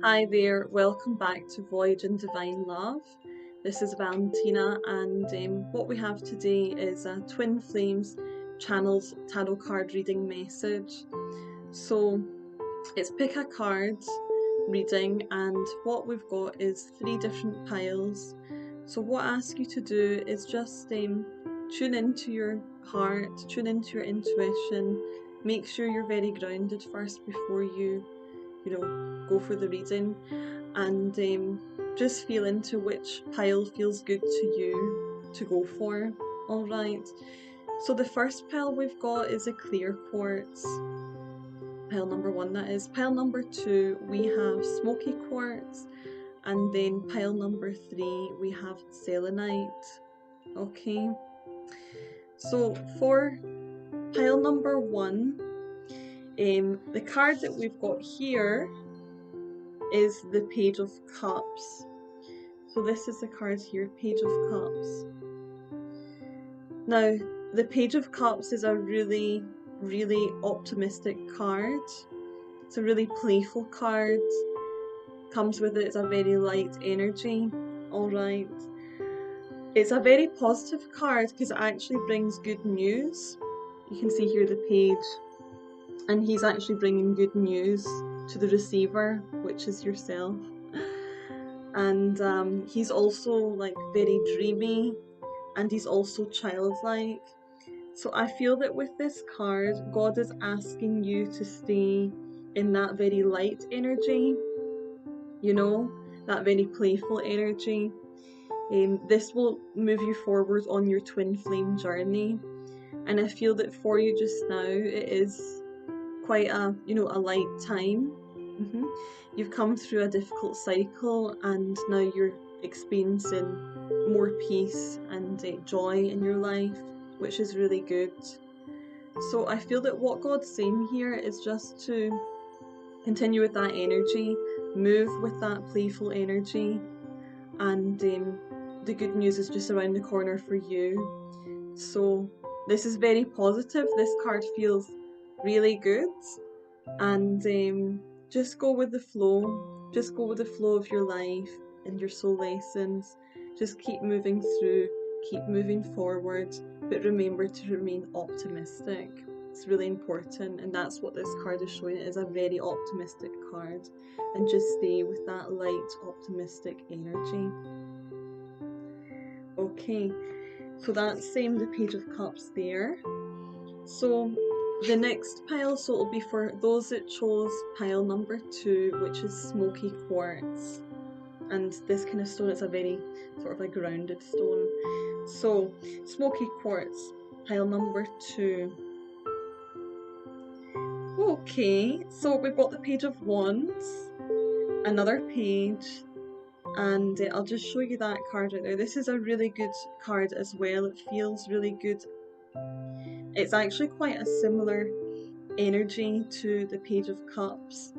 Hi there, welcome back to Voyage in Divine Love. This is Valentina, and what we have today is a Twin Flames Channels Tarot card reading message. So it's pick a card reading, and what we've got is 3 different piles. So what I ask you to do is just tune into your heart, tune into your intuition, make sure you're very grounded first before you go for the reading, and just feel into which pile feels good to you to go for. All right, so the first pile we've got is a clear quartz, pile number 1 that is. Pile number 2 we have smoky quartz, and then pile number 3 we have selenite. Okay, so for pile number 1, the card that we've got here is the Page of Cups. So this is the card here, Page of Cups. Now, the Page of Cups is a really, really optimistic card. It's a really playful card. Comes with it's a very light energy. Alright. It's a very positive card because it actually brings good news. You can see here the page. And he's actually bringing good news to the receiver, which is yourself. And he's also like very dreamy, and he's also childlike. So I feel that with this card, God is asking you to stay in that very light energy, that very playful energy. This will move you forward on your twin flame journey. And I feel that for you just now, it is quite a light time. You've come through a difficult cycle, and now you're experiencing more peace and joy in your life, which is really good. So I feel that what God's saying here is just to continue with that energy, move with that playful energy, and the good news is just around the corner for you. So this is very positive. This card feels really good, and just go with the flow. Just go with the flow of your life and your soul lessons. Just keep moving through, keep moving forward, but remember to remain optimistic. It's really important, and that's what this card is showing. It is a very optimistic card, and just stay with that light, optimistic energy. Okay, so that's the Page of Cups there. So the next pile, so it'll be for those that chose pile number 2, which is smoky quartz. And this kind of stone is a very sort of a grounded stone. So smoky quartz, pile number 2. Okay, so we've got the Page of Wands, another page, and I'll just show you that card right there. This is a really good card as well. It feels really good. It's actually quite a similar energy to the Page of Cups.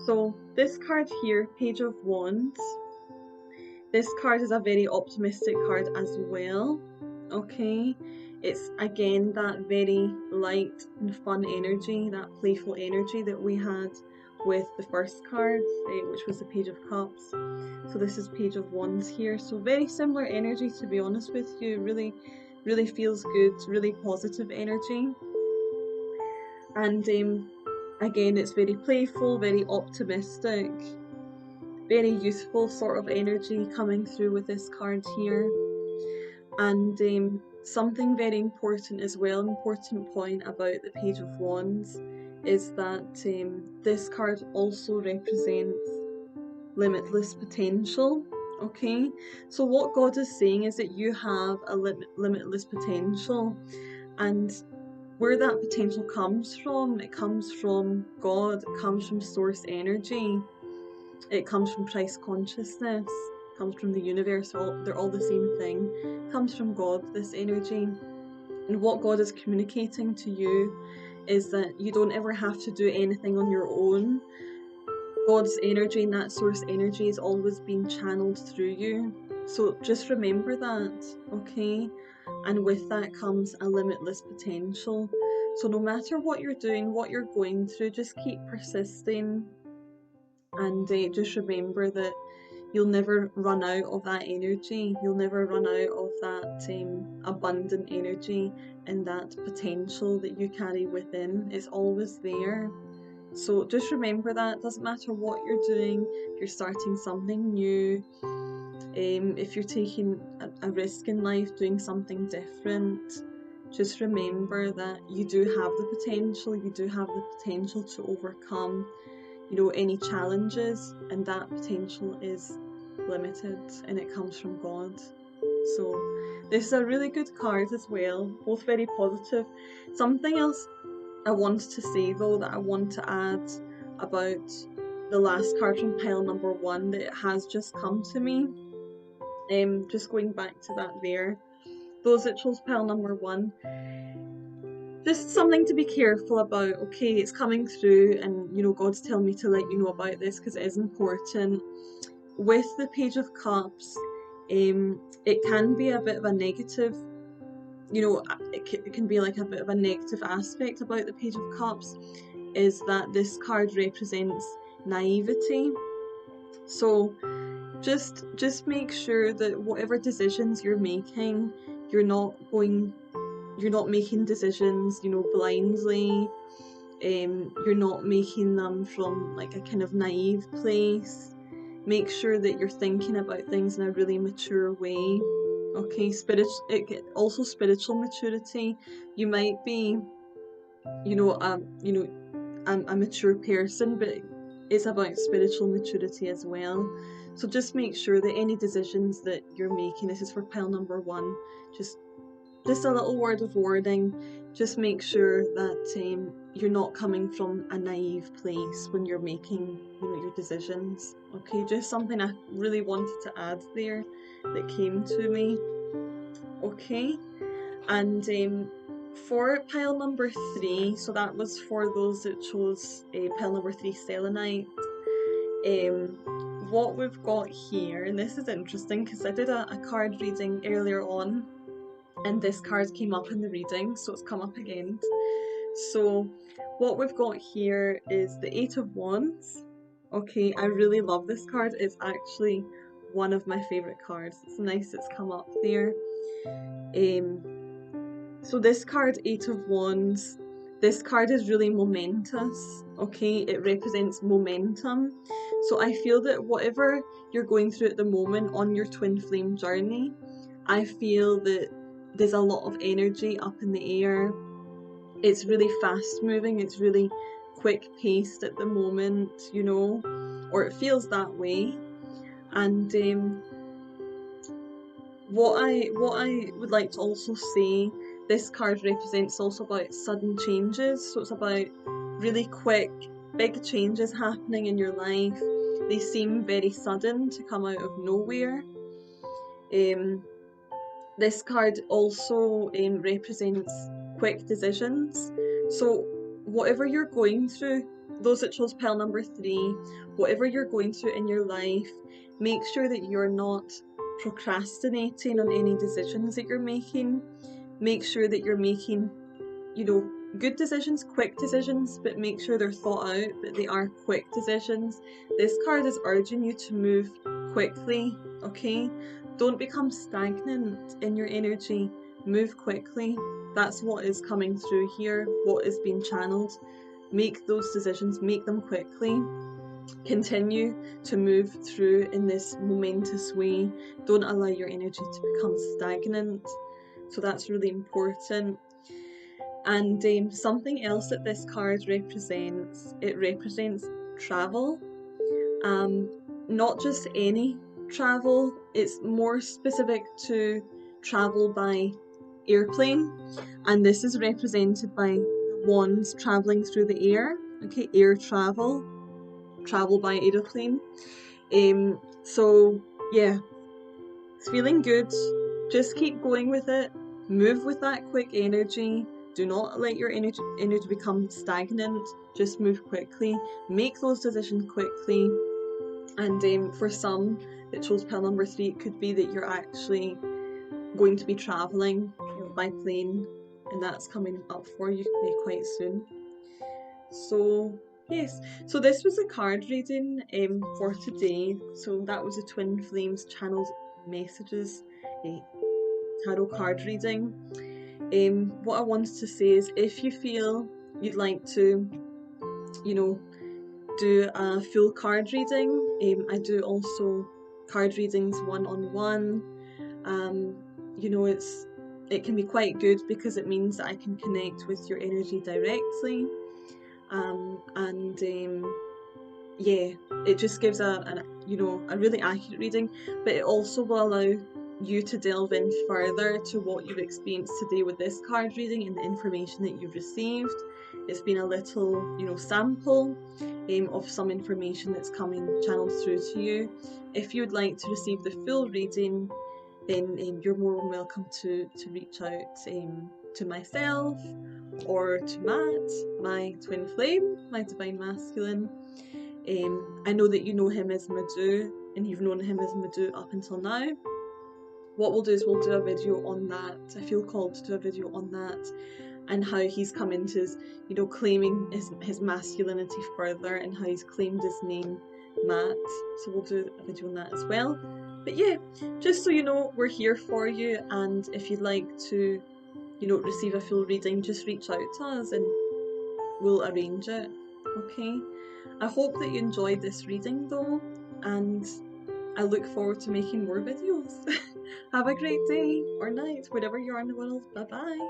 So this card here, Page of Wands, this card is a very optimistic card as well. Okay, it's again that very light and fun energy, that playful energy that we had with the first card, which was the Page of Cups. So this is Page of Wands here. So very similar energy, to be honest with you. Really, really feels good, really positive energy. And again, it's very playful, very optimistic, very youthful sort of energy coming through with this card here. And something very important as well, an important point about the Page of Wands, is that this card also represents limitless potential. Okay, so what God is saying is that you have a limitless potential, and where that potential comes from, it comes from God, it comes from source energy, it comes from Christ consciousness, it comes from the universe. They're all the same thing. It comes from God, this energy. And what God is communicating to you is that you don't ever have to do anything on your own. God's energy and that source energy is always being channeled through you. So just remember that, okay? And with that comes a limitless potential. So no matter what you're doing, what you're going through, just keep persisting And just remember that you'll never run out of that energy. You'll never run out of that abundant energy and that potential that you carry within. It's always there. So just remember that. Doesn't matter what you're doing, if you're starting something new, if you're taking a risk in life, doing something different, just remember that you do have the potential. You do have the potential to overcome, any challenges, and that potential is limited and it comes from God. So this is a really good card as well, both very positive. Something else I wanted to say though, that I want to add about the last card from pile number 1, that it has just come to me. Just going back to that there, those that chose pile number 1, just something to be careful about. Okay, it's coming through, and God's telling me to let you know about this because it is important. With the Page of Cups, it can be a bit of a negative, it can be like a bit of a negative aspect about the Page of Cups, is that this card represents naivety. So just make sure that whatever decisions you're making, you're not making decisions, blindly. You're not making them from like a kind of naive place. Make sure that you're thinking about things in a really mature way. Okay, also spiritual maturity. You might be, a mature person, but it's about spiritual maturity as well. So just make sure that any decisions that you're making, this is for pile number 1, just a little word of warning, just make sure that you're not coming from a naive place when you're making your decisions. Okay, just something I really wanted to add there that came to me. Okay, and for pile number 3, so that was for those that chose pile number 3 selenite. What we've got here, and this is interesting because I did a card reading earlier on, and this card came up in the reading, so it's come up again. So what we've got here is the 8 of Wands. Okay, I really love this card. It's actually one of my favourite cards. It's nice it's come up there. So this card, 8 of Wands, this card is really momentous. Okay, it represents momentum. So I feel that whatever you're going through at the moment on your twin flame journey, I feel that there's a lot of energy up in the air. It's really fast moving, it's really quick paced at the moment, or it feels that way. And what I would like to also say, this card represents also about sudden changes. So it's about really quick, big changes happening in your life. They seem very sudden to come out of nowhere. This card also represents quick decisions. So whatever you're going through, those that chose pile number 3, whatever you're going through in your life, make sure that you're not procrastinating on any decisions that you're making. Make sure that you're making, good decisions, quick decisions, but make sure they're thought out, but they are quick decisions. This card is urging you to move quickly, okay? Don't become stagnant in your energy. Move quickly. That's what is coming through here, what is being channeled. Make those decisions, make them quickly. Continue to move through in this momentous way. Don't allow your energy to become stagnant. So that's really important. And something else that this card represents, it represents travel. Not just any travel, it's more specific to travel by airplane, and this is represented by wands traveling through the air. Okay, air travel by aeroplane. So yeah, it's feeling good. Just keep going with it. Move with that quick energy. Do not let your energy become stagnant. Just move quickly. Make those decisions quickly. And for some that chose pile number 3, it could be that you're actually going to be traveling by plane, and that's coming up for you quite soon. So Yes, so this was a card reading for today. So that was a Twin Flames Channels Messages tarot card reading. What I wanted to say is, if you feel you'd like to, you know, do a full card reading, I do also card readings one-on-one. You know, it can be quite good because it means that I can connect with your energy directly. And yeah, it just gives a really accurate reading, but it also will allow you to delve in further to what you've experienced today with this card reading and the information that you've received. It's been a little, sample of some information that's coming channeled through to you. If you'd like to receive the full reading, then you're more than welcome to reach out to myself or to Matt, my twin flame, my divine masculine. I know that you know him as Madhu, and you've known him as Madhu up until now. What we'll do is we'll do a video on that. I feel called to do a video on that and how he's come into his, claiming his masculinity further, and how he's claimed his name, Matt. So we'll do a video on that as well. But yeah, just so you know, we're here for you, and if you'd like to, receive a full reading, just reach out to us and we'll arrange it. Okay? I hope that you enjoyed this reading though, and I look forward to making more videos. Have a great day or night, wherever you are in the world. Bye bye.